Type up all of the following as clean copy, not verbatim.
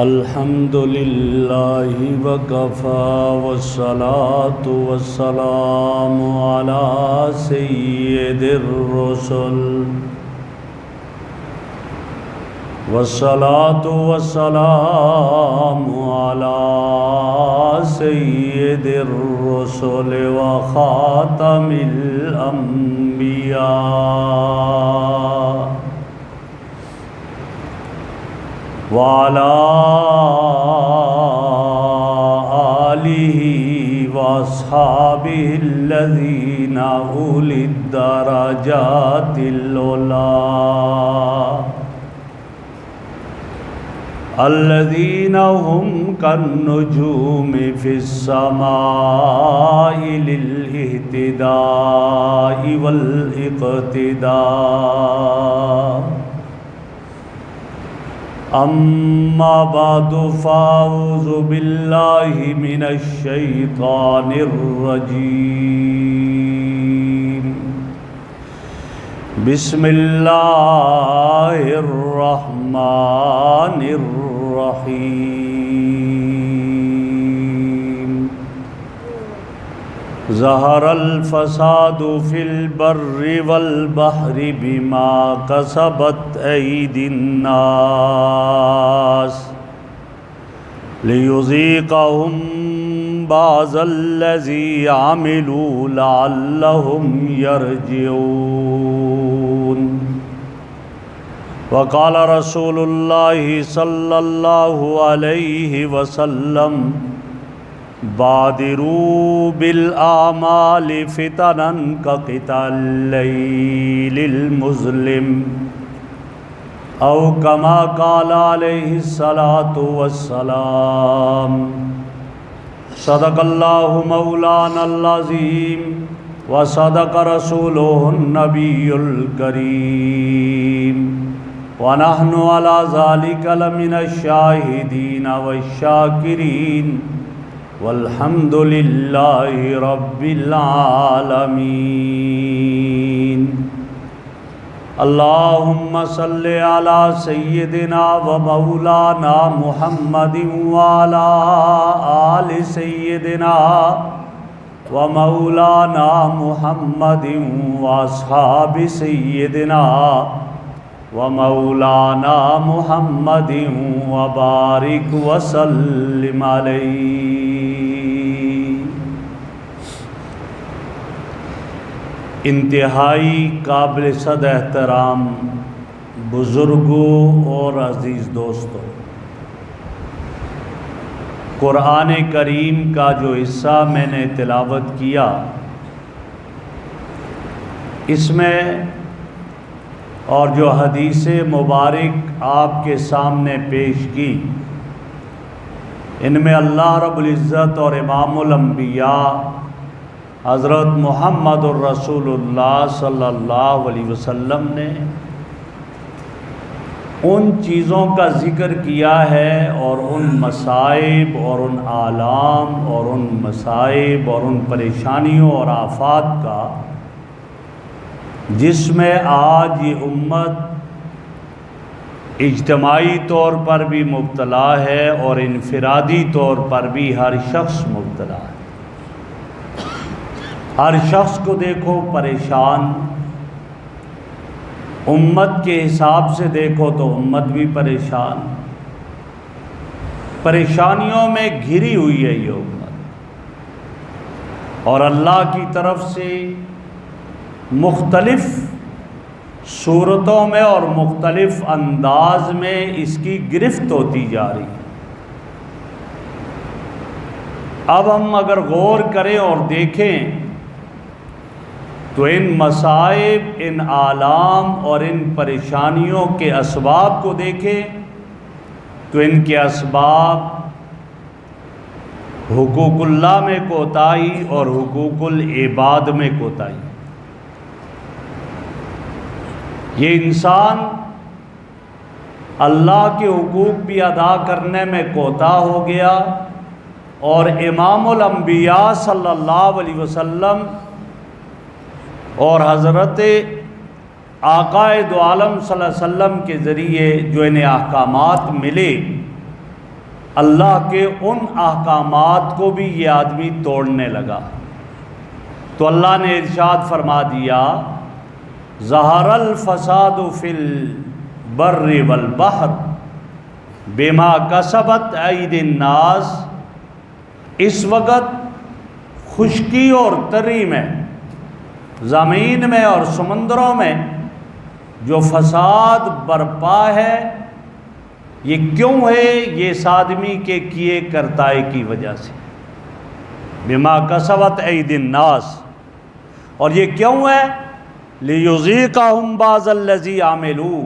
الحمد للہ وکفی والصلاة والسلام علی سید الرسل والصلاة والسلام علی سید الرسل وخاتم الانبیاء وعلى آلہ واصحابہ الذین اولی الدرجات العلی الذین هم كالنجوم فی السماء للاہتداء والاقتداء اما بعد فاعوذ باللہ من الشیطان الرجیم بسم اللہ الرحمن الرحیم ظہر الفساد فی البر والبحر بما کسبت ایدی الناس لیذیقہم بعض الذی عملوا لعلہم یرجعون وقال رسول اللہ صلی اللہ علیہ وسلم بادروا بالاعمال فتنا كقطع الليل المظلم او كما قال عليه الصلاة والسلام صدق الله مولانا العظيم وصدق رسوله النبي الكريم ونحن على ذلك لمن الشاهدين والشاكرين والحمد للہ رب العالمین اللہم صلی علی سیدنا و مولانا محمد وعلی آل سیدنا و مولانا محمد واصحاب سیدنا و مولانا محمد وبارک وسلم علیہ۔ انتہائی قابل صد احترام بزرگوں اور عزیز دوستوں، قرآن کریم کا جو حصہ میں نے تلاوت کیا، اس میں اور جو حدیث مبارک آپ کے سامنے پیش کی، ان میں اللہ رب العزت اور امام الانبیاء حضرت محمد الرسول اللہ صلی اللہ علیہ وسلم نے ان چیزوں کا ذکر کیا ہے اور ان مصائب اور ان آلام اور ان مصائب اور ان پریشانیوں اور آفات کا جس میں آج یہ امت اجتماعی طور پر بھی مبتلا ہے اور انفرادی طور پر بھی ہر شخص مبتلا ہے۔ ہر شخص کو دیکھو پریشان، امت کے حساب سے دیکھو تو امت بھی پریشان، پریشانیوں میں گھری ہوئی ہے یہ امت، اور اللہ کی طرف سے مختلف صورتوں میں اور مختلف انداز میں اس کی گرفت ہوتی جا رہی ہے۔ اب ہم اگر غور کریں اور دیکھیں تو ان مصائب، ان آلام اور ان پریشانیوں کے اسباب کو دیکھیں تو ان کے اسباب حقوق اللہ میں کوتاہی اور حقوق العباد میں کوتاہی۔ یہ انسان اللہ کے حقوق بھی ادا کرنے میں کوتاہ ہو گیا، اور امام الانبیاء صلی اللہ علیہ وسلم اور حضرت آقائے دو عالم صلی اللہ علیہ وسلم کے ذریعے جو انہیں احکامات ملے، اللہ کے ان احکامات کو بھی یہ آدمی توڑنے لگا، تو اللہ نے ارشاد فرما دیا ظہر الفساد فی البر والبحر بما کسبت ایدی الناس، اس وقت خشکی اور تری میں، زمین میں اور سمندروں میں جو فساد برپا ہے، یہ کیوں ہے؟ یہ اس آدمی کے کیے کرتائی کی وجہ سے، بما کسبت ایدی الناس۔ اور یہ کیوں ہے؟ لیذیقہم بعض الذی عملوا،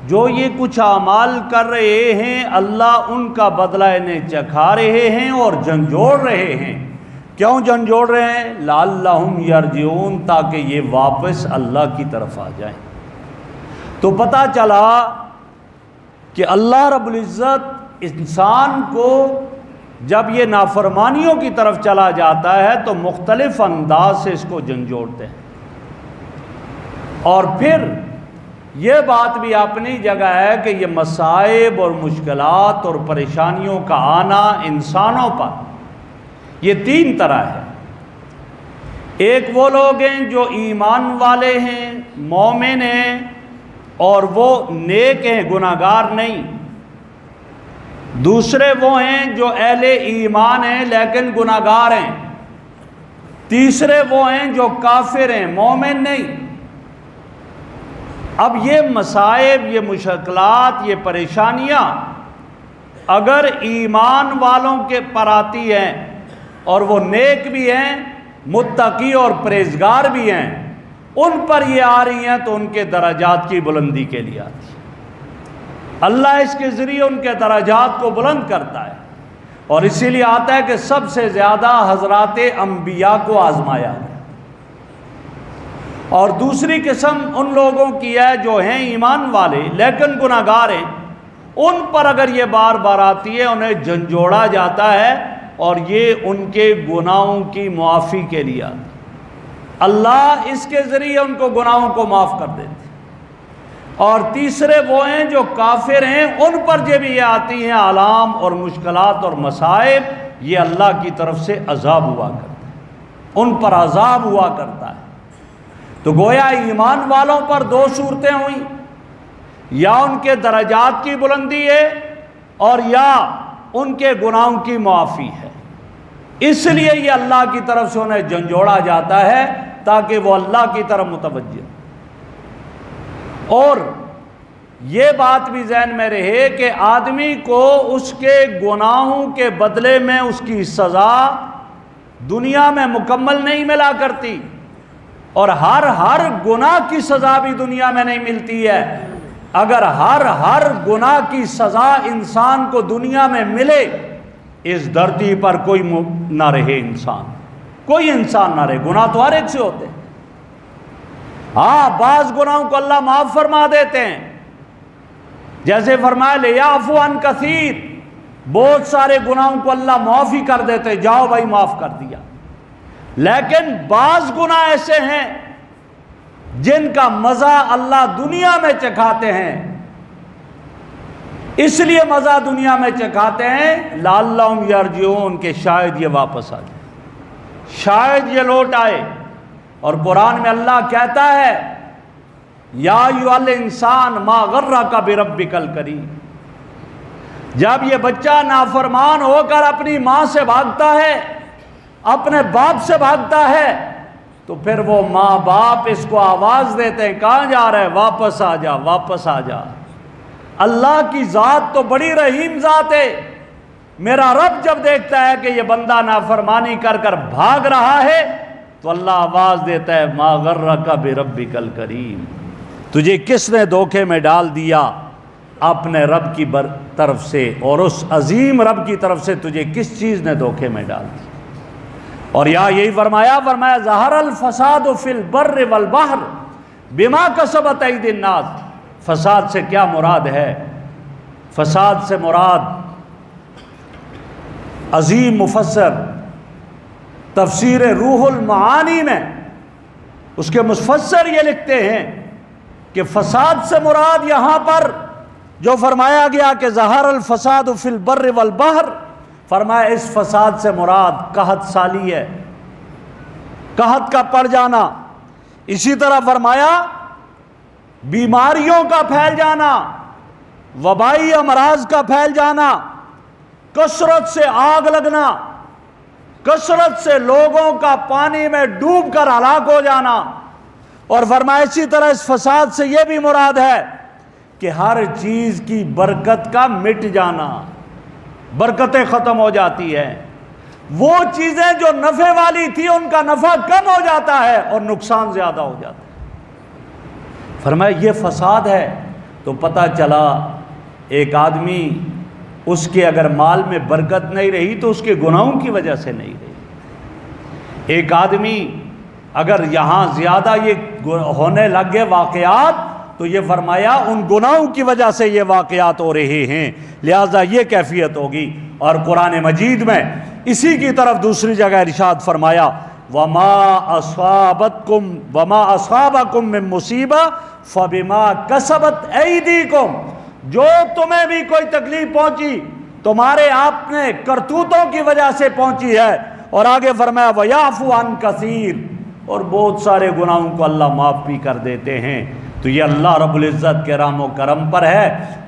جو یہ کچھ اعمال کر رہے ہیں اللہ ان کا بدلہ انہیں چکھا رہے ہیں اور جھنجھوڑ رہے ہیں۔ کیوں جھنجھوڑ رہے ہیں؟ لعلہم یرجعون، تاکہ یہ واپس اللہ کی طرف آ جائیں۔ تو پتہ چلا کہ اللہ رب العزت انسان کو جب یہ نافرمانیوں کی طرف چلا جاتا ہے تو مختلف انداز سے اس کو جھنجھوڑتے ہیں۔ اور پھر یہ بات بھی اپنی جگہ ہے کہ یہ مصائب اور مشکلات اور پریشانیوں کا آنا انسانوں پر یہ تین طرح ہے۔ ایک وہ لوگ ہیں جو ایمان والے ہیں، مومن ہیں، اور وہ نیک ہیں، گناہگار نہیں۔ دوسرے وہ ہیں جو اہل ایمان ہیں لیکن گناہگار ہیں۔ تیسرے وہ ہیں جو کافر ہیں، مومن نہیں۔ اب یہ مصائب، یہ مشکلات، یہ پریشانیاں اگر ایمان والوں کے پر آتی ہیں اور وہ نیک بھی ہیں، متقی اور پرہیزگار بھی ہیں، ان پر یہ آ رہی ہیں تو ان کے درجات کی بلندی کے لیے آتی ہے۔ اللہ اس کے ذریعے ان کے درجات کو بلند کرتا ہے، اور اسی لیے آتا ہے کہ سب سے زیادہ حضرات انبیاء کو آزمایا ہے۔ اور دوسری قسم ان لوگوں کی ہے جو ہیں ایمان والے لیکن گناہگار ہیں، ان پر اگر یہ بار بار آتی ہے انہیں جھنجھوڑا جاتا ہے، اور یہ ان کے گناہوں کی معافی کے لیے آتی ہے۔ اللہ اس کے ذریعے ان کو گناہوں کو معاف کر دیتے۔ اور تیسرے وہ ہیں جو کافر ہیں، ان پر جب یہ آتی ہیں آلام اور مشکلات اور مصائب، یہ اللہ کی طرف سے عذاب ہوا کرتا ہے، ان پر عذاب ہوا کرتا ہے۔ تو گویا ایمان والوں پر دو صورتیں ہوئیں، یا ان کے درجات کی بلندی ہے اور یا ان کے گناہوں کی معافی ہے۔ اس لیے یہ اللہ کی طرف سے انہیں جھنجھوڑا جاتا ہے تاکہ وہ اللہ کی طرف متوجہ۔ اور یہ بات بھی ذہن میں رہے کہ آدمی کو اس کے گناہوں کے بدلے میں اس کی سزا دنیا میں مکمل نہیں ملا کرتی، اور ہر گناہ کی سزا بھی دنیا میں نہیں ملتی ہے۔ اگر ہر گناہ کی سزا انسان کو دنیا میں ملے، اس دھرتی پر کوئی نہ رہے انسان، کوئی انسان نہ رہے۔ گناہ تو ہر ایک سے ہوتے ہیں، ہاں بعض گناہوں کو اللہ معاف فرما دیتے ہیں، جیسے فرمایا لیعفو عن کثیر، بہت سارے گناہوں کو اللہ معافی کر دیتے، جاؤ بھائی معاف کر دیا۔ لیکن بعض گناہ ایسے ہیں جن کا مزہ اللہ دنیا میں چکھاتے ہیں، اس لیے مزہ دنیا میں چکھاتے ہیں لعلہم یرجعون، کہ شاید یہ واپس آ جائے، شاید یہ لوٹ آئے۔ اور قرآن میں اللہ کہتا ہے یا ایھا الانسان ما غرک بربک الکریم، جب یہ بچہ نافرمان ہو کر اپنی ماں سے بھاگتا ہے، اپنے باپ سے بھاگتا ہے، تو پھر وہ ماں باپ اس کو آواز دیتے ہیں کہاں جا رہا ہے، واپس آ جا، واپس آ جا۔ اللہ کی ذات تو بڑی رحیم ذات ہے، میرا رب جب دیکھتا ہے کہ یہ بندہ نافرمانی کر کر بھاگ رہا ہے تو اللہ آواز دیتا ہے ما غرک بربک الکریم، تجھے کس نے دھوکے میں ڈال دیا اپنے رب کی طرف سے، اور اس عظیم رب کی طرف سے تجھے کس چیز نے دھوکے میں ڈال دیا۔ اور یہی فرمایا ظہر الفساد فی البر والبحر بما کسبت ایدی الناس۔ فساد سے کیا مراد ہے؟ فساد سے مراد عظیم مفسر تفسیر روح المعانی میں اس کے مفسر یہ لکھتے ہیں کہ فساد سے مراد یہاں پر جو فرمایا گیا کہ ظہر الفساد فی البر والبحر، فرمایا اس فساد سے مراد قحط سالی ہے، قحط کا پڑ جانا۔ اسی طرح فرمایا بیماریوں کا پھیل جانا، وبائی امراض کا پھیل جانا، کثرت سے آگ لگنا، کثرت سے لوگوں کا پانی میں ڈوب کر ہلاک ہو جانا۔ اور فرمایا اسی طرح اس فساد سے یہ بھی مراد ہے کہ ہر چیز کی برکت کا مٹ جانا، برکتیں ختم ہو جاتی ہیں، وہ چیزیں جو نفع والی تھی ان کا نفع کم ہو جاتا ہے اور نقصان زیادہ ہو جاتا ہے۔ فرمایا یہ فساد ہے۔ تو پتہ چلا ایک آدمی، اس کے اگر مال میں برکت نہیں رہی تو اس کے گناہوں کی وجہ سے نہیں رہی۔ ایک آدمی اگر یہاں زیادہ یہ ہونے لگ گئے واقعات تو یہ فرمایا ان گناہوں کی وجہ سے یہ واقعات ہو رہے ہیں، لہذا یہ کیفیت ہوگی۔ اور قرآن مجید میں اسی کی طرف دوسری جگہ ارشاد فرمایا وَمَا أَصَابَكُم مِّن مُّصِیبَةٍ فَبِمَا كَسَبَتْ أَیْدِیکُم، جو تمہیں بھی کوئی تکلیف پہنچی تمہارے آپ نے کرتوتوں کی وجہ سے پہنچی ہے۔ اور آگے فرمایا وَیَعْفُو عَن کَثِیر، اور بہت سارے گناہوں کو اللہ معاف بھی کر دیتے ہیں۔ تو یہ اللہ رب العزت کے رحم و کرم پر ہے۔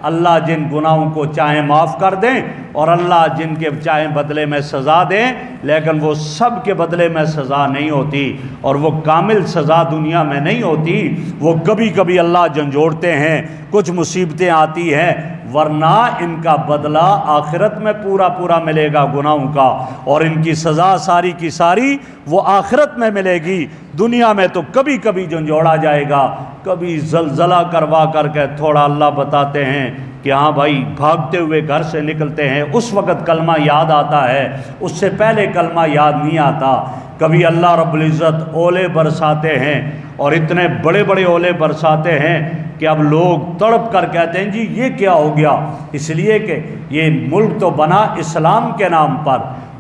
اللہ جن گناہوں کو چاہیں معاف کر دیں اور اللہ جن کے چاہیں بدلے میں سزا دیں، لیکن وہ سب کے بدلے میں سزا نہیں ہوتی، اور وہ کامل سزا دنیا میں نہیں ہوتی۔ وہ کبھی کبھی اللہ جھنجھوڑتے ہیں، کچھ مصیبتیں آتی ہیں، ورنہ ان کا بدلہ آخرت میں پورا پورا ملے گا گناہوں کا، اور ان کی سزا ساری کی ساری وہ آخرت میں ملے گی۔ دنیا میں تو کبھی کبھی جھنجھوڑا جائے گا، کبھی زلزلہ کروا کر کے تھوڑا اللہ بتاتے ہیں کہ ہاں بھائی بھاگتے ہوئے گھر سے نکلتے ہیں، اس وقت کلمہ یاد آتا ہے، اس سے پہلے کلمہ یاد نہیں آتا۔ کبھی اللہ رب العزت اولے برساتے ہیں، اور اتنے بڑے بڑے اولے برساتے ہیں کہ اب لوگ تڑپ کر کہتے ہیں جی یہ کیا ہو گیا، اس لیے کہ یہ ملک تو بنا اسلام کے نام پر،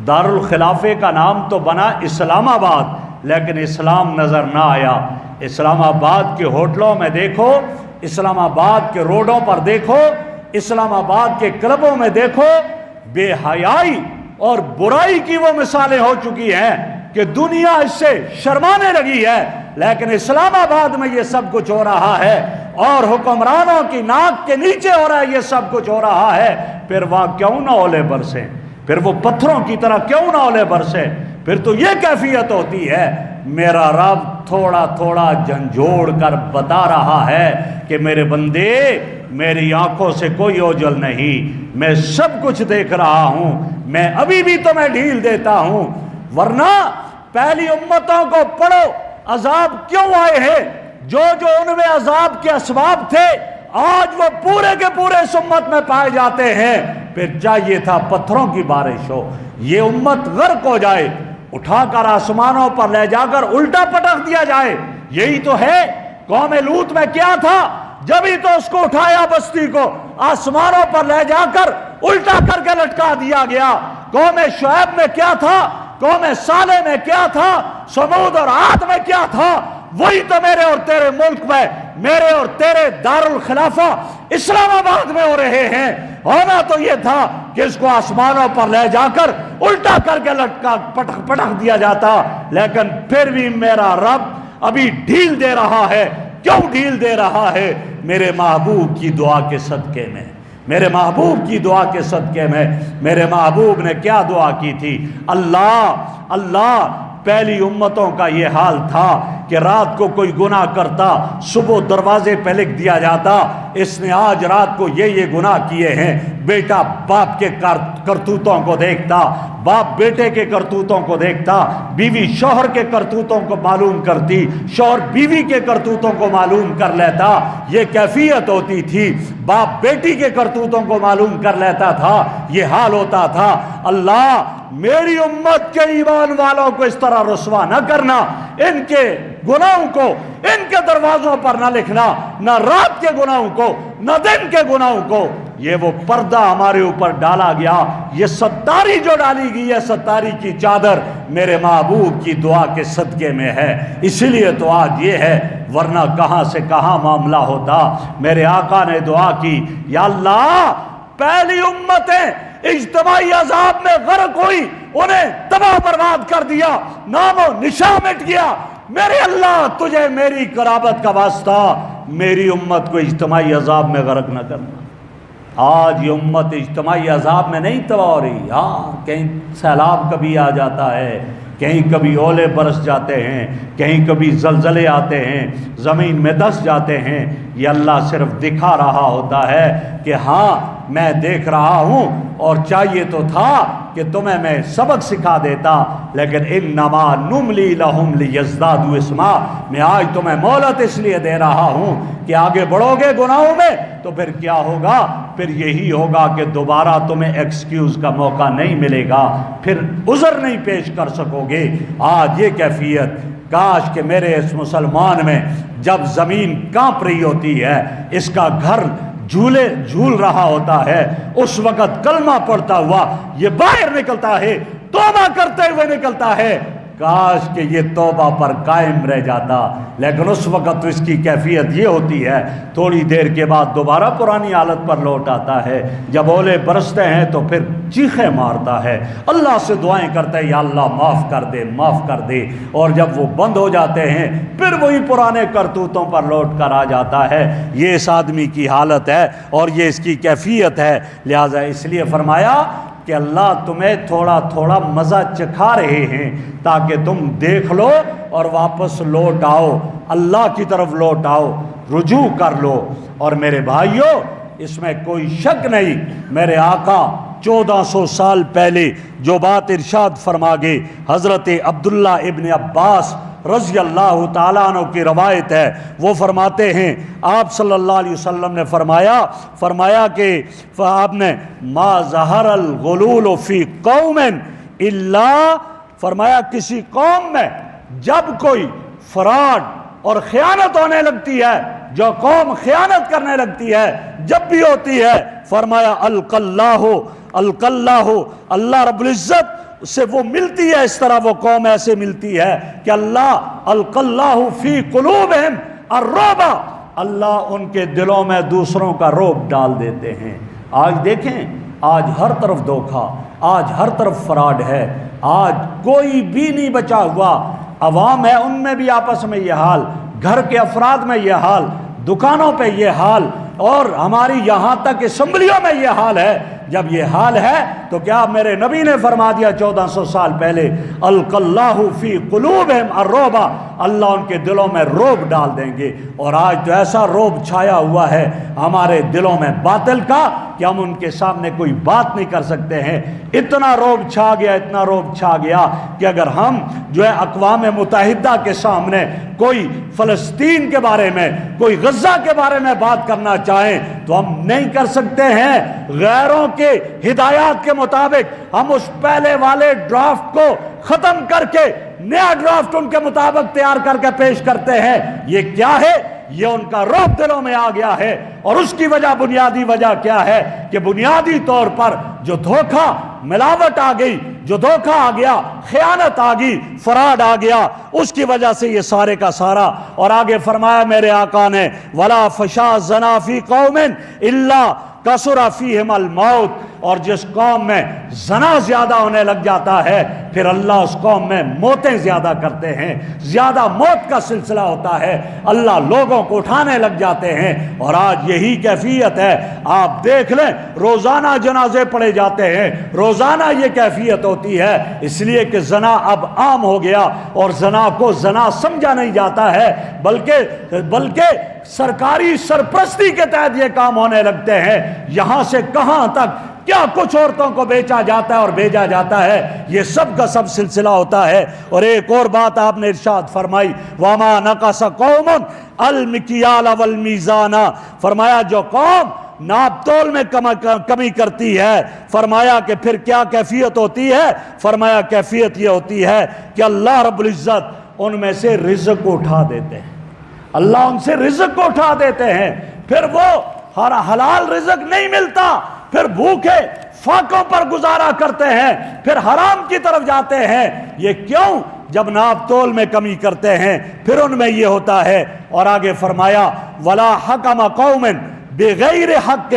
دارالخلافے کا نام تو بنا اسلام آباد، لیکن اسلام نظر نہ آیا۔ اسلام آباد کے ہوٹلوں میں دیکھو، اسلام آباد کے روڈوں پر دیکھو، اسلام آباد کے کلبوں میں دیکھو، بے حیائی اور برائی کی وہ مثالیں ہو چکی ہیں کہ دنیا اس سے شرمانے لگی ہے، لیکن اسلام آباد میں یہ سب کچھ ہو رہا ہے، اور حکمرانوں کی ناک کے نیچے ہو رہا ہے، یہ سب کچھ ہو رہا ہے۔ پھر وہاں کیوں نہ اولے برسیں، پھر وہ پتھروں کی طرح کیوں نہ اولے برسیں، پھر تو یہ کیفیت ہوتی ہے۔ میرا رب تھوڑا تھوڑا جھنجھوڑ کر بتا رہا ہے کہ میرے بندے، میری آنکھوں سے کوئی اوجل نہیں، میں سب کچھ دیکھ رہا ہوں، میں ابھی بھی تمہیں ڈھیل دیتا ہوں۔ ورنہ پہلی امتوں کو پڑھو، عذاب کیوں آئے ہیں، جو جو ان میں عذاب کے اسباب تھے آج وہ پورے کے پورے اس امت میں پائے جاتے ہیں۔ پھر چاہیے تھا پتھروں کی بارش ہو، یہ امت غرق ہو جائے، اٹھا کر آسمانوں پر لے جا کر الٹا پٹک دیا جائے۔ یہی تو ہے قوم لوط میں کیا تھا، جب ہی تو اس کو اٹھایا بستی کو آسمانوں پر لے جا کر الٹا کر کے لٹکا دیا گیا۔ قوم شعیب میں کیا تھا، قوم صالح میں کیا تھا، سمود اور عاد میں کیا تھا، وہی تو میرے اور تیرے ملک میں، میرے اور تیرے دارالخلافہ اسلام آباد میں ہو رہے ہیں۔ ہونا تو یہ تھا کہ اس کو آسمانوں پر لے جا کر الٹا کر کے لٹکا پٹک دیا جاتا، لیکن پھر بھی میرا رب ابھی ڈھیل دے رہا ہے۔ کیوں ڈھیل دے رہا ہے؟ میرے محبوب کی دعا کے صدقے میں، میرے محبوب کی دعا کے صدقے میں۔ میرے محبوب نے کیا دعا کی تھی؟ اللہ پہلی امتوں کا یہ حال تھا کہ رات کو کوئی گناہ کرتا، صبح دروازے پہ لکھ دیا جاتا اس نے آج رات کو یہ گناہ کیے ہیں۔ بیٹا باپ کے کرتوتوں کو دیکھتا، باپ بیٹے کے کرتوتوں کو دیکھتا، بیوی شوہر کے کرتوتوں کو معلوم کرتی، شوہر بیوی کے کرتوتوں کو معلوم کر لیتا۔ یہ کیفیت ہوتی تھی، باپ بیٹی کے کرتوتوں کو معلوم کر لیتا تھا، یہ حال ہوتا تھا۔ اللہ میری امت کے ایمان والوں کو اس طرح رسوا نہ کرنا، ان کے گناہوں کو ان کے دروازوں پر نہ لکھنا، نہ رات کے گناہوں کو نہ دن کے گناہوں کو۔ یہ وہ پردہ ہمارے اوپر ڈالا گیا، یہ ستاری جو ڈالی گئی ہے، ستاری کی چادر میرے محبوب کی دعا کے صدقے میں ہے، اسی لیے تو آج یہ ہے، ورنہ کہاں سے کہاں معاملہ ہوتا۔ میرے آقا نے دعا کی، یا اللہ پہلی امتیں اجتماعی عذاب میں غرق ہوئی، انہیں تباہ برباد کر دیا، نام و نشان مٹ گیا، میرے اللہ تجھے میری قرابت کا واسطہ میری امت کو اجتماعی عذاب میں غرق نہ کرنا۔ آج یہ امت اجتماعی عذاب میں نہیں تباہ ہو رہی، ہاں کہیں سیلاب کبھی آ جاتا ہے، کہیں کبھی اولے برس جاتے ہیں، کہیں کبھی زلزلے آتے ہیں، زمین میں دس جاتے ہیں، یہ اللہ صرف دکھا رہا ہوتا ہے کہ ہاں میں دیکھ رہا ہوں، اور چاہیے تو تھا کہ تمہیں میں سبق سکھا دیتا، لیکن انما نملی لہم لیزدادوا اسما، میں آج تمہیں مہلت اس لیے دے رہا ہوں کہ آگے بڑھو گے گناہوں میں تو پھر کیا ہوگا، پھر یہی ہوگا کہ دوبارہ تمہیں ایکسکیوز کا موقع نہیں ملے گا، پھر عذر نہیں پیش کر سکو گے۔ آج یہ کیفیت، کاش کہ میرے اس مسلمان میں جب زمین کانپ رہی ہوتی ہے، اس کا گھر جھول رہا ہوتا ہے، اس وقت کلمہ پڑھتا ہوا یہ باہر نکلتا ہے، توبہ کرتے ہوئے نکلتا ہے، کاش کہ یہ توبہ پر قائم رہ جاتا، لیکن اس وقت تو اس کی کیفیت یہ ہوتی ہے، تھوڑی دیر کے بعد دوبارہ پرانی حالت پر لوٹ آتا ہے، جب اولے برستے ہیں تو پھر چیخیں مارتا ہے، اللہ سے دعائیں کرتا ہے یا اللہ معاف کر دے معاف کر دے، اور جب وہ بند ہو جاتے ہیں پھر وہی پرانے کرتوتوں پر لوٹ کر آ جاتا ہے۔ یہ اس آدمی کی حالت ہے اور یہ اس کی کیفیت ہے، لہٰذا اس لیے فرمایا کہ اللہ تمہیں تھوڑا تھوڑا مزہ چکھا رہے ہیں تاکہ تم دیکھ لو اور واپس لوٹ آؤ، اللہ کی طرف لوٹ آؤ، رجوع کر لو۔ اور میرے بھائیوں اس میں کوئی شک نہیں، میرے آقا 1400 سال پہلے جو بات ارشاد فرما گئے، حضرت عبداللہ ابن عباس رضی اللہ تعالیٰ عنہ کی روایت ہے، وہ فرماتے ہیں آپ صلی اللہ علیہ وسلم نے فرمایا کہ آپ نے ما ظہر الغلول فی قوم الا، فرمایا کسی قوم میں جب کوئی فراڈ اور خیانت ہونے لگتی ہے، جو قوم خیانت کرنے لگتی ہے جب بھی ہوتی ہے، فرمایا القلہ اللہ رب العزت سے وہ ملتی ہے، اس طرح وہ قوم ایسے ملتی ہے کہ اللہ القلہ فی قلوبہم الرعب، اللہ ان کے دلوں میں دوسروں کا رعب ڈال دیتے ہیں۔ آج دیکھیں، آج ہر طرف دھوکہ، آج ہر طرف فراڈ ہے، آج کوئی بھی نہیں بچا ہوا، عوام ہے ان میں بھی آپس میں یہ حال، گھر کے افراد میں یہ حال، دکانوں پہ یہ حال، اور ہماری یہاں تک اسمبلیوں میں یہ حال ہے۔ جب یہ حال ہے تو کیا میرے نبی نے فرما دیا 1400 سال پہلے، القلہ فی قلوبہم الرعب، اللہ ان کے دلوں میں رعب ڈال دیں گے۔ اور آج تو ایسا رعب چھایا ہوا ہے ہمارے دلوں میں باطل کا کہ ہم ان کے سامنے کوئی بات نہیں کر سکتے ہیں، اتنا رعب چھا گیا، اتنا رعب چھا گیا کہ اگر ہم جو ہے اقوام متحدہ کے سامنے کوئی فلسطین کے بارے میں، کوئی غزہ کے بارے میں بات کرنا چاہیں تو ہم نہیں کر سکتے ہیں، غیروں کے ہدایات کے مطابق ہم اس پہلے والے ڈرافٹ کو ختم کر کے نیا ڈرافٹ ان کے مطابق تیار کر کے پیش کرتے ہیں۔ یہ کیا ہے؟ یہ ان کا رعب دلوں میں آ گیا ہے، اور اس کی وجہ، بنیادی وجہ کیا ہے کہ بنیادی طور پر جو دھوکہ، ملاوٹ آ گئی، جو دھوکہ آ گیا، خیانت آ گئی، فراڈ آ گیا، اس کی وجہ سے یہ سارے کا سارا۔ اور آگے فرمایا میرے آقا نے وَلَا فَشَا زَنَا فِي قَوْمٍ إِلَّا کثر فیہم الموت، اور جس قوم میں زنا زیادہ ہونے لگ جاتا ہے پھر اللہ اس قوم میں موتیں زیادہ کرتے ہیں، زیادہ موت کا سلسلہ ہوتا ہے، اللہ لوگوں کو اٹھانے لگ جاتے ہیں۔ اور آج یہی کیفیت ہے، آپ دیکھ لیں روزانہ جنازے پڑے جاتے ہیں، روزانہ یہ کیفیت ہوتی ہے، اس لیے کہ زنا اب عام ہو گیا، اور زنا کو زنا سمجھا نہیں جاتا ہے، بلکہ سرکاری سرپرستی کے تحت یہ کام ہونے لگتے ہیں۔ یہاں سے کہاں تک کیا کچھ عورتوں کو بیچا جاتا ہے اور بھیجا جاتا ہے، یہ سب کا سب سلسلہ ہوتا ہے۔ اور ایک اور بات آپ نے ارشاد فرمائی وَمَا نَقَصَ قَوْمٌ الْمِكْيَالَ وَالْمِيزَانَ، فرمایا جو قوم ناپ تول میں کمی کرتی ہے، فرمایا کہ پھر کیا کیفیت ہوتی ہے، فرمایا کیفیت یہ ہوتی ہے کہ اللہ رب العزت ان میں سے رزق کو اٹھا دیتے ہیں، اللہ ان سے رزق کو اٹھا دیتے ہیں، پھر وہ حلال رزق نہیں ملتا، پھر بھوکے فاقوں پر گزارا کرتے ہیں، پھر حرام کی طرف جاتے ہیں. یہ کیوں؟ جب ناپ تول میں کمی کرتے ہیں پھر ان میں یہ ہوتا ہے. اور آگے فرمایا وَلَا حَكَمَ قَوْمٍ بِغَيْرِ حَقٍ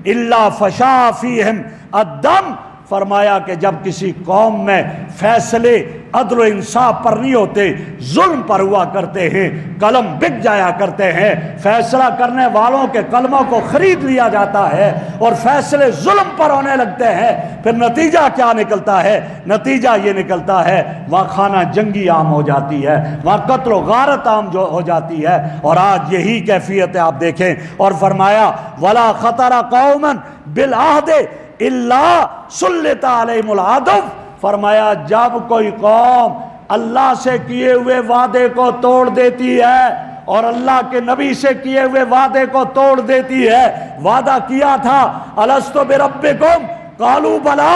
إِلَّا فَشَاءَ فِيهِمْ الدَّمَ. فرمایا کہ جب کسی قوم میں فیصلے عدل و انصاف پر نہیں ہوتے، ظلم پر ہوا کرتے ہیں، قلم بک جایا کرتے ہیں، فیصلہ کرنے والوں کے قلموں کو خرید لیا جاتا ہے اور فیصلے ظلم پر ہونے لگتے ہیں، پھر نتیجہ کیا نکلتا ہے؟ نتیجہ یہ نکلتا ہے وہاں خانہ جنگی عام ہو جاتی ہے، وہاں قتل و غارت عام ہو جاتی ہے. اور آج یہی کیفیت ہے، آپ دیکھیں. اور فرمایا وَلَا خَطَرَ قَوْمًا بِالْعَهْدِ إِلَّا سُلِّطَ عَلَيْهِمُ الْعَدْوُ. فرمایا جب کوئی قوم اللہ سے کیے ہوئے وعدے کو توڑ دیتی ہے اور اللہ کے نبی سے کیے ہوئے وعدے کو توڑ دیتی ہے، وعدہ کیا تھا الست بربکم قالوا بلا،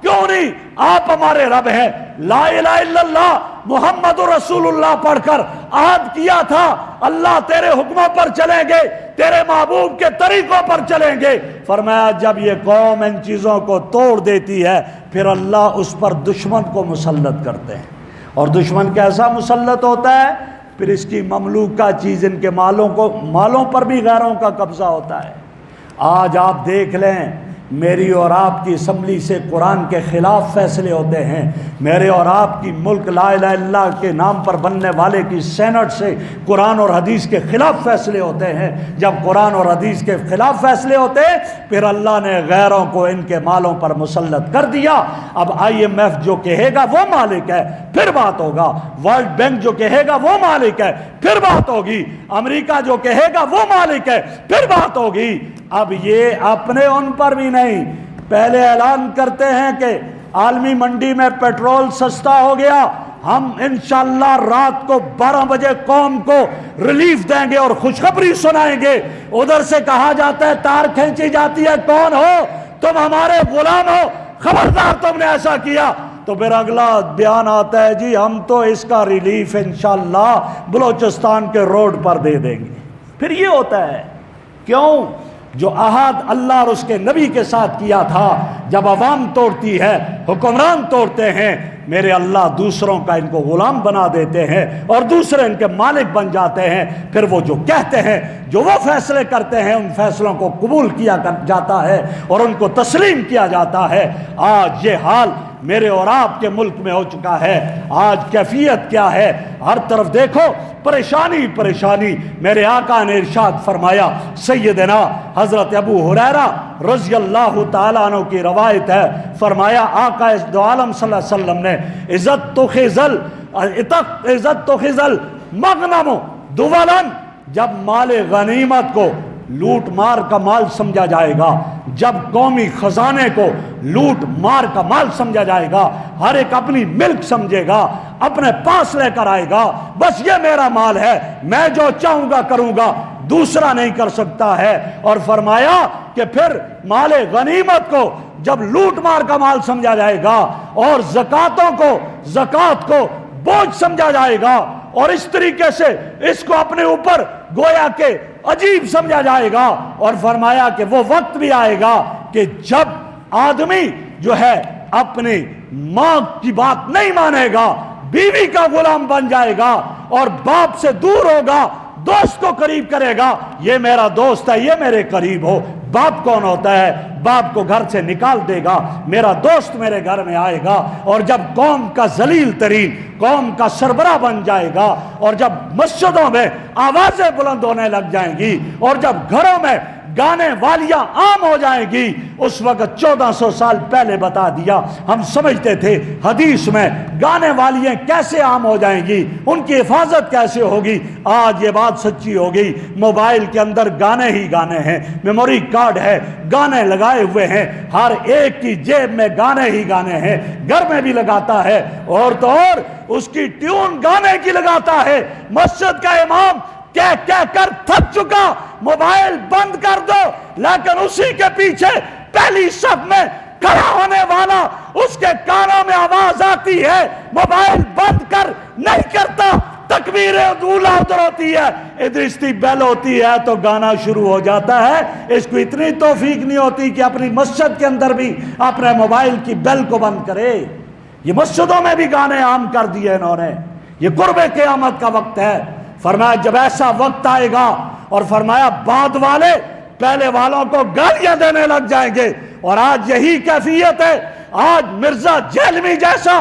کیوں نہیں آپ ہمارے رب ہیں، لا الہ الا اللہ محمد رسول اللہ پڑھ کر عہد کیا تھا اللہ تیرے حکموں پر چلیں گے، تیرے محبوب کے طریقوں پر چلیں گے. فرمایا جب یہ قوم ان چیزوں کو توڑ دیتی ہے پھر اللہ اس پر دشمن کو مسلط کرتے ہیں. اور دشمن کیسا مسلط ہوتا ہے؟ پھر اس کی مملوکہ چیز، ان کے مالوں پر بھی غیروں کا قبضہ ہوتا ہے. آج آپ دیکھ لیں میری اور آپ کی اسمبلی سے قرآن کے خلاف فیصلے ہوتے ہیں، میرے اور آپ کی ملک لا الہ الا اللہ کے نام پر بننے والے کی سینٹ سے قرآن اور حدیث کے خلاف فیصلے ہوتے ہیں. جب قرآن اور حدیث کے خلاف فیصلے ہوتے ہیں پھر اللہ نے غیروں کو ان کے مالوں پر مسلط کر دیا. اب IMF جو کہے گا وہ مالک ہے پھر بات ہوگا، ورلڈ بینک جو کہے گا وہ مالک ہے پھر بات ہوگی، امریکہ جو کہے گا وہ مالک ہے پھر بات ہوگی. اب یہ اپنے ان پر بھی نہیں، پہلے اعلان کرتے ہیں کہ عالمی منڈی میں پیٹرول سستا ہو گیا، ہم انشاءاللہ رات کو 12 بجے قوم کو ریلیف دیں گے اور خوشخبری سنائیں گے. ادھر سے کہا جاتا ہے تار کھینچی جاتی ہے، کون ہو تم؟ ہمارے غلام ہو، خبردار تم نے ایسا کیا. تو پھر اگلا بیان آتا ہے جی ہم تو اس کا ریلیف انشاءاللہ بلوچستان کے روڈ پر دے دیں گے. پھر یہ ہوتا ہے کیوں؟ جو عہد اللہ اور اس کے نبی کے ساتھ کیا تھا جب عوام توڑتی ہے، حکمران توڑتے ہیں، میرے اللہ دوسروں کا ان کو غلام بنا دیتے ہیں اور دوسرے ان کے مالک بن جاتے ہیں. پھر وہ جو کہتے ہیں، جو وہ فیصلے کرتے ہیں، ان فیصلوں کو قبول کیا جاتا ہے اور ان کو تسلیم کیا جاتا ہے. آج یہ حال میرے اور آپ کے ملک میں ہو چکا ہے. آج کیفیت کیا ہے؟ ہر طرف دیکھو پریشانی پریشانی. میرے آقا نے ارشاد فرمایا، سیدنا حضرت ابو ہریرہ رضی اللہ تعالیٰ عنہ کی روایت ہے، فرمایا آقا دو عالم صلی اللہ علیہ وسلم نے عزت تو خزل مغنم دولن، جب مال غنیمت کو لوٹ مار کا مال سمجھا جائے گا، جب قومی خزانے کو لوٹ مار کا مال سمجھا جائے گا، ہر ایک اپنی ملک سمجھے گا، اپنے پاس لے کر آئے گا، بس یہ میرا مال ہے، میں جو چاہوں گا کروں گا، دوسرا نہیں کر سکتا ہے. اور فرمایا کہ پھر مال غنیمت کو جب لوٹ مار کا مال سمجھا جائے گا اور زکوٰۃ کو بوجھ سمجھا جائے گا اور اس طریقے سے اس کو اپنے اوپر گویا کہ عجیب سمجھا جائے گا. اور فرمایا کہ وہ وقت بھی آئے گا کہ جب آدمی جو ہے اپنی ماں کی بات نہیں مانے گا، بیوی کا غلام بن جائے گا اور باپ سے دور ہوگا، دوست کو قریب کرے گا، یہ میرا دوست ہے، یہ میرے قریب ہو. باپ کون ہوتا ہے؟ باپ کو گھر سے نکال دے گا، میرا دوست میرے گھر میں آئے گا. اور جب قوم کا ذلیل ترین، قوم کا سربراہ بن جائے گا، اور جب مسجدوں میں آوازیں بلند ہونے لگ جائیں گی، اور جب گھروں میں گانے والیاں عام ہو جائیں گی، اس وقت 1400 سال پہلے بتا دیا. ہم سمجھتے تھے حدیث میں گانے والیاں کیسے عام ہو جائیں گی، ان کی حفاظت کیسے ہوگی. آج یہ بات سچی ہو گئی، موبائل کے اندر گانے ہی گانے ہیں، میموری کارڈ ہے، گانے لگائے ہوئے ہیں، ہر ایک کی جیب میں گانے ہی گانے ہیں، گھر میں بھی لگاتا ہے، اور تو اور اس کی ٹیون گانے کی لگاتا ہے. مسجد کا امام کہہ کر تھک چکا، موبائل بند کر دو، لیکن اسی کے پیچھے پہلی صف میں کھڑا ہونے والا، اس کے کانوں میں آواز آتی ہے، موبائل بند کر نہیں کرتا، تکبیر اولا ادھر ہوتی ہے، ادھر استی بیل ہوتی ہے تو گانا شروع ہو جاتا ہے۔ اس کو اتنی توفیق نہیں ہوتی کہ اپنی مسجد کے اندر بھی اپنے موبائل کی بیل کو بند کرے۔ یہ مسجدوں میں بھی گانے عام کر دیے انہوں نے۔ یہ قرب قیامت کا وقت ہے۔ فرمایا جب ایسا وقت آئے گا، اور فرمایا بعد والے پہلے والوں کو گالیاں دینے لگ جائیں گے، اور آج یہی کیفیت ہے۔ آج مرزا جہلمی جیسا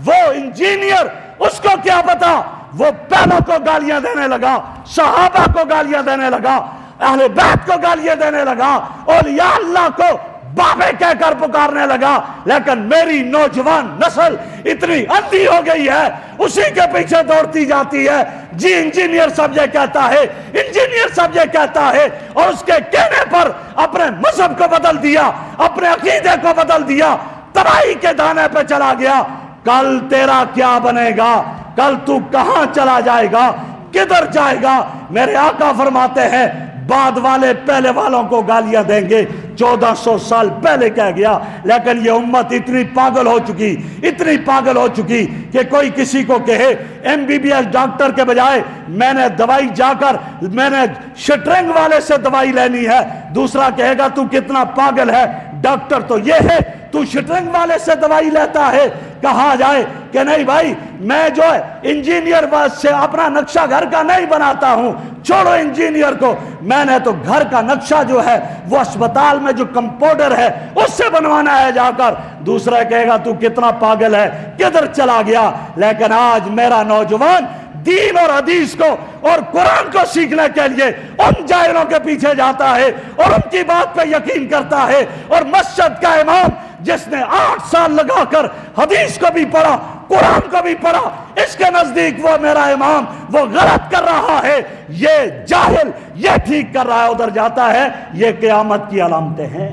وہ انجینئر، اس کو کیا پتا، وہ پہلوں کو گالیاں دینے لگا، صحابہ کو گالیاں دینے لگا، اہل بیت کو گالیاں دینے لگا، اولیاء اللہ کو بابے کہہ کر پکارنے لگا۔ لیکن میری نوجوان نسل اتنی اندھی ہو گئی ہے، اسی کے پیچھے دوڑتی جاتی ہے۔ جی انجینئر سب یہ کہتا ہے، انجینئر سب یہ کہتا ہے، اور اس کے کہنے پر اپنے مذہب کو بدل دیا، اپنے عقیدے کو بدل دیا، تباہی کے دانے پہ چلا گیا۔ کل تیرا کیا بنے گا؟ کل تو کہاں چلا جائے گا؟ کدھر جائے گا؟ میرے آقا فرماتے ہیں بعد والے پہلے والوں کو گالیاں دیں گے۔ 1400 سال پہلے کہہ گیا، لیکن یہ امت اتنی پاگل ہو چکی، اتنی پاگل ہو چکی کہ کوئی کسی کو کہے MBBS ڈاکٹر کے بجائے میں نے دوائی جا کر میں نے شٹرنگ والے سے دوائی لینی ہے، دوسرا کہے گا تو کتنا پاگل ہے، ڈاکٹر تو یہ ہے، تو شٹرنگ والے سے دوائی لیتا ہے۔ کہا جائے کہ نہیں بھائی، میں جو ہے انجینئر سے اپنا نقشہ گھر کا نہیں بناتا ہوں، چھوڑو انجینئر کو، میں نے تو گھر کا نقشہ جو ہے وہ اسپتال میں جو کمپاؤنڈر ہے اس سے بنوانا ہے جا کر۔ دوسرا کہے گا تو کتنا پاگل ہے، کدھر چلا گیا۔ لیکن آج میرا نوجوان دین اور حدیث کو اور قرآن کو سیکھنے کے لیے ان جاہلوں کے پیچھے جاتا ہے اور ان کی بات پہ یقین کرتا ہے، اور مسجد کا امام جس نے 8 سال لگا کر حدیث کو بھی پڑھا، قرآن کو بھی پڑھا، اس کے نزدیک وہ میرا امام وہ غلط کر رہا ہے، یہ جاہل یہ ٹھیک کر رہا ہے، ادھر جاتا ہے۔ یہ قیامت کی علامتیں ہیں،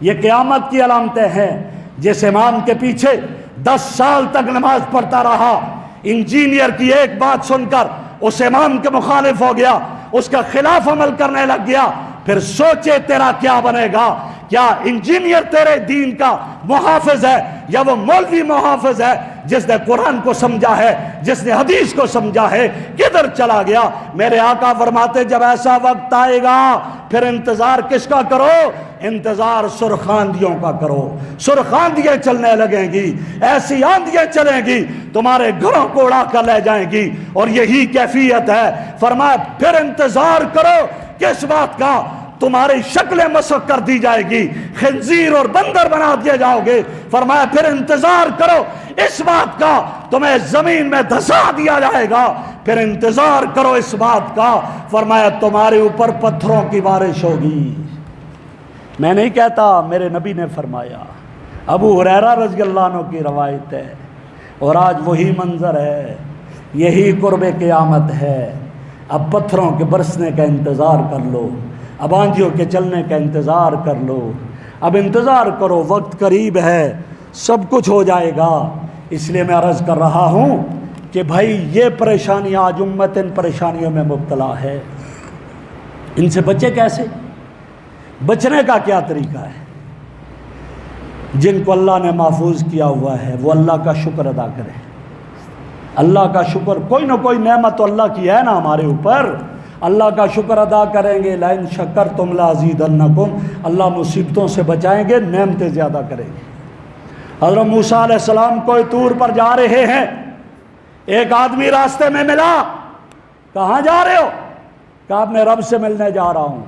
یہ قیامت کی علامتیں ہیں۔ جس امام کے پیچھے 10 سال تک نماز پڑھتا رہا، انجینئر کی ایک بات سن کر اس امام کے مخالف ہو گیا، اس کا خلاف عمل کرنے لگ گیا، پھر سوچے تیرا کیا بنے گا۔ کیا انجینئر تیرے دین کا محافظ ہے، یا وہ مولوی محافظ ہے جس نے قرآن کو سمجھا ہے، جس نے حدیث کو سمجھا ہے؟ کدھر چلا گیا؟ میرے آقا فرماتے جب ایسا وقت آئے گا پھر انتظار کس کا کرو؟ انتظار سرخ آندھیوں کا کرو۔ سرخ آندھیاں چلنے لگیں گی، ایسی آندھیاں چلیں گی تمہارے گھروں کو اڑا کر لے جائیں گی، اور یہی کیفیت ہے۔ فرمایا پھر انتظار کرو کس بات کا؟ تمہاری شکلیں مسخ کر دی جائے گی، خنزیر اور بندر بنا دیے جاؤ گے۔ فرمایا پھر انتظار کرو اس بات کا، تمہیں زمین میں دھسا دیا جائے گا۔ پھر انتظار کرو اس بات کا، فرمایا تمہارے اوپر پتھروں کی بارش ہوگی۔ میں نہیں کہتا، میرے نبی نے فرمایا، ابو ہریرہ رضی اللہ عنہ کی روایت ہے، اور آج وہی منظر ہے، یہی قرب قیامت ہے۔ اب پتھروں کے برسنے کا انتظار کر لو، اب آندھیوں کے چلنے کا انتظار کر لو، اب انتظار کرو، وقت قریب ہے، سب کچھ ہو جائے گا۔ اس لیے میں عرض کر رہا ہوں کہ بھائی یہ پریشانی آج امت ان پریشانیوں میں مبتلا ہے، ان سے بچے کیسے؟ بچنے کا کیا طریقہ ہے؟ جن کو اللہ نے محفوظ کیا ہوا ہے وہ اللہ کا شکر ادا کریں، اللہ کا شکر، کوئی نہ کوئی نعمت تو اللہ کی ہے نا ہمارے اوپر، اللہ کا شکر ادا کریں گے۔ لئن شکرتم لازیدنکم، اللہ مصیبتوں سے بچائیں گے، نعمتیں زیادہ کریں گے۔ حضرت موسیٰ علیہ السلام کوئی طور پر جا رہے ہیں، ایک آدمی راستے میں ملا، کہاں جا رہے ہو؟ کہا اپنے رب سے ملنے جا رہا ہوں۔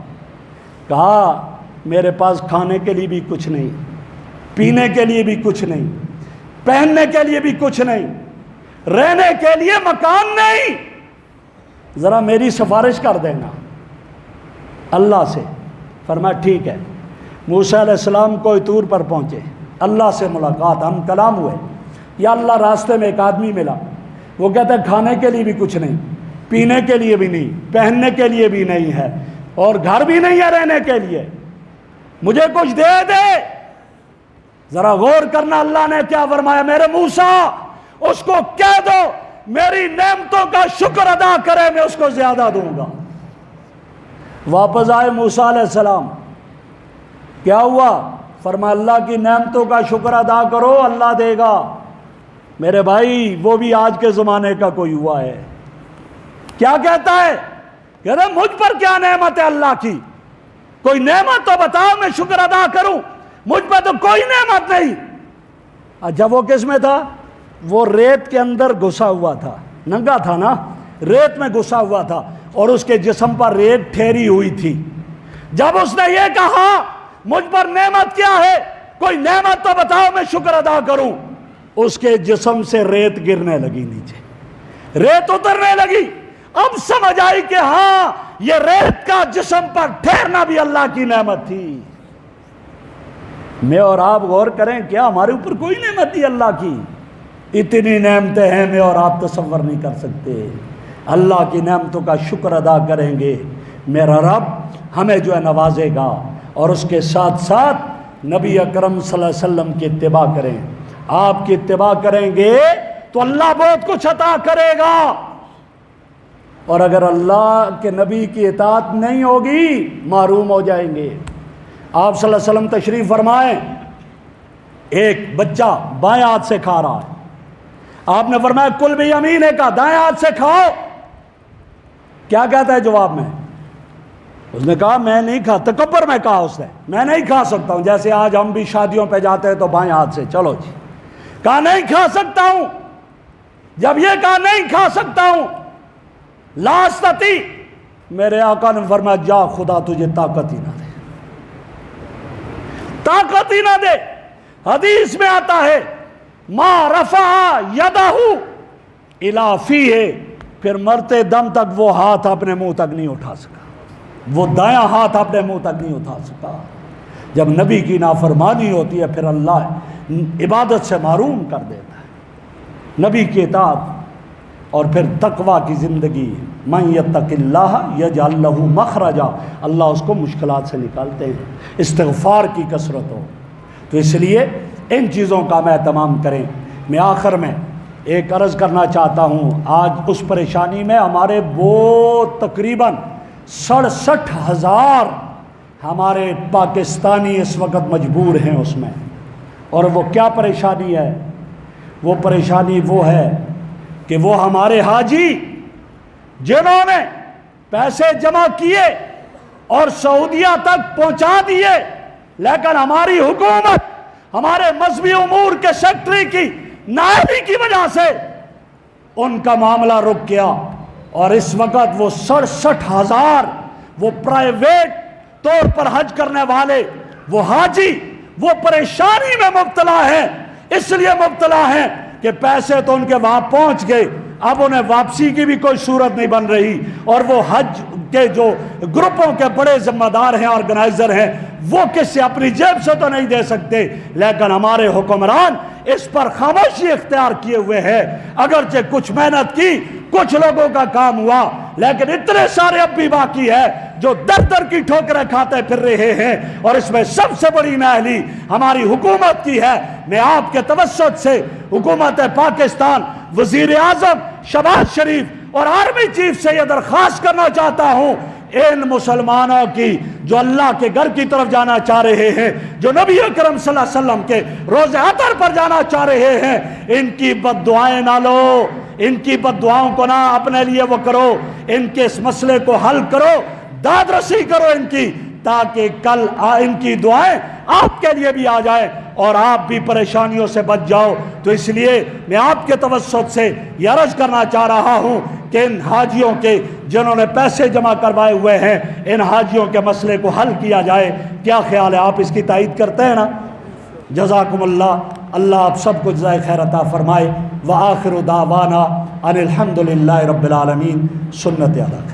کہا میرے پاس کھانے کے لیے بھی کچھ نہیں، پینے کے لیے بھی کچھ نہیں، پہننے کے لیے بھی کچھ نہیں، رہنے کے لیے مکان نہیں، ذرا میری سفارش کر دینا اللہ سے۔ فرمایا ٹھیک ہے۔ موسیٰ علیہ السلام کوئی طور پر پہنچے، اللہ سے ملاقات، ہم کلام ہوئے، یا اللہ راستے میں ایک آدمی ملا، وہ کہتا ہے کھانے کے لیے بھی کچھ نہیں، پینے کے لیے بھی نہیں، پہننے کے لیے بھی نہیں ہے، اور گھر بھی نہیں ہے رہنے کے لیے، مجھے کچھ دے دے۔ ذرا غور کرنا اللہ نے کیا فرمایا، میرے موسیٰ اس کو کہہ دو میری نعمتوں کا شکر ادا کرے، میں اس کو زیادہ دوں گا۔ واپس آئے موسیٰ علیہ السلام، کیا ہوا؟ فرمایا اللہ کی نعمتوں کا شکر ادا کرو، اللہ دے گا۔ میرے بھائی وہ بھی آج کے زمانے کا کوئی ہوا ہے، کیا کہتا ہے؟ کہتا ہے مجھ پر کیا نعمت ہے اللہ کی؟ کوئی نعمت تو بتاؤ میں شکر ادا کروں، مجھ پر تو کوئی نعمت نہیں۔ اچھا وہ کس میں تھا؟ وہ ریت کے اندر گھسا ہوا تھا، ننگا تھا نا، ریت میں گھسا ہوا تھا اور اس کے جسم پر ریت ٹھہری ہوئی تھی۔ جب اس نے یہ کہا مجھ پر نعمت کیا ہے، کوئی نعمت تو بتاؤ میں شکر ادا کروں، اس کے جسم سے ریت گرنے لگی نیچے، ریت اترنے لگی۔ اب سمجھ آئی کہ ہاں یہ ریت کا جسم پر ٹھہرنا بھی اللہ کی نعمت تھی۔ میں اور آپ غور کریں، کیا ہمارے اوپر کوئی نعمت تھی اللہ کی؟ اتنی نعمتیں ہیں میں اور آپ تصور نہیں کر سکتے۔ اللہ کی نعمتوں کا شکر ادا کریں گے، میرا رب ہمیں جو ہے نوازے گا، اور اس کے ساتھ ساتھ نبی اکرم صلی اللہ علیہ وسلم کی اتباع کریں۔ آپ کی اتباع کریں گے تو اللہ بہت کچھ عطا کرے گا، اور اگر اللہ کے نبی کی اطاعت نہیں ہوگی محروم ہو جائیں گے۔ آپ صلی اللہ علیہ وسلم تشریف فرمائیں، ایک بچہ بائیں ہاتھ سے کھا رہا ہے، آپ نے فرمایا کل بیمینہ کا، دائیں ہاتھ سے کھاؤ۔ کیا کہتا ہے جواب میں؟ اس نے کہا میں نہیں کھا، تکبر میں کہا اس نے، میں نہیں کھا سکتا ہوں، جیسے آج ہم بھی شادیوں پہ جاتے ہیں تو بائیں ہاتھ سے، چلو جی، کہا نہیں کھا سکتا ہوں۔ جب یہ کہا نہیں کھا سکتا ہوں، لا استطیع، میرے آقا نے فرمایا جا خدا تجھے طاقت ہی نہ دے، طاقت ہی نہ دے۔ حدیث میں آتا ہے ما رفع یدہ الی فیہ، پھر مرتے دم تک وہ ہاتھ اپنے منہ تک نہیں اٹھا سکا، وہ دایاں ہاتھ اپنے منہ تک نہیں اٹھا سکا۔ جب نبی کی نافرمانی ہوتی ہے پھر اللہ عبادت سے محروم کر دیتا ہے۔ نبی کی اطاعت اور پھر تقویٰ کی زندگی، من یتق اللہ یجعل لہ مخرجا، اللہ اس کو مشکلات سے نکالتے ہیں، استغفار کی کثرت ہو۔ تو اس لیے ان چیزوں کا میں اہتمام کریں۔ میں آخر میں ایک عرض کرنا چاہتا ہوں، آج اس پریشانی میں ہمارے وہ تقریباً 67,000 ہمارے پاکستانی اس وقت مجبور ہیں اس میں، اور وہ کیا پریشانی ہے؟ وہ پریشانی وہ ہے کہ وہ ہمارے حاجی جنہوں نے پیسے جمع کیے اور سعودیہ تک پہنچا دیے، لیکن ہماری حکومت، ہمارے مذہبی امور کے سیکٹری کی نااہلی کی وجہ سے ان کا معاملہ رک گیا، اور اس وقت وہ 67,000 وہ پرائیویٹ طور پر حج کرنے والے، وہ حاجی، وہ پریشانی میں مبتلا ہیں۔ اس لیے مبتلا ہیں کہ پیسے تو ان کے وہاں پہنچ گئے، اب انہیں واپسی کی بھی کوئی صورت نہیں بن رہی، اور وہ حج کے جو گروپوں کے بڑے ذمہ دار ہیں، آرگنائزر ہیں، وہ کسی اپنی جیب سے تو نہیں دے سکتے، لیکن ہمارے حکمران اس پر خاموشی اختیار کیے ہوئے ہیں۔ اگرچہ کچھ محنت کی، کچھ لوگوں کا کام ہوا، لیکن اتنے سارے اب بھی باقی ہے جو در در کی ٹھوکریں کھاتے پھر رہے ہیں، اور اس میں سب سے بڑی نااہلی ہماری حکومت کی ہے۔ میں آپ کے توسط سے حکومت پاکستان، وزیر اعظم شہباز شریف اور آرمی چیف سے یہ درخواست کرنا چاہتا ہوں، ان مسلمانوں کی جو اللہ کے گھر کی طرف جانا چاہ رہے ہیں، جو نبی اکرم صلی اللہ علیہ وسلم کے روضہ اطہر پر جانا چاہ رہے ہیں، ان کی بد دعائیں نہ لو، ان کی بد دعاؤں کو نہ اپنے لیے وہ کرو، ان کے اس مسئلے کو حل کرو، داد رسی کرو ان کی، تاکہ کل ان کی دعائیں آپ کے لیے بھی آ جائیں اور آپ بھی پریشانیوں سے بچ جاؤ۔ تو اس لیے میں آپ کے توسط سے یہ عرض کرنا چاہ رہا ہوں کہ ان حاجیوں کے جنہوں نے پیسے جمع کروائے ہوئے ہیں، ان حاجیوں کے مسئلے کو حل کیا جائے۔ کیا خیال ہے؟ آپ اس کی تائید کرتے ہیں نا؟ جزاکم اللہ، اللہ آپ سب کو جزائے خیر عطا فرمائے۔ وآخر دعوانا ان الحمد للہ رب العالمین۔ سنت ادا کریں۔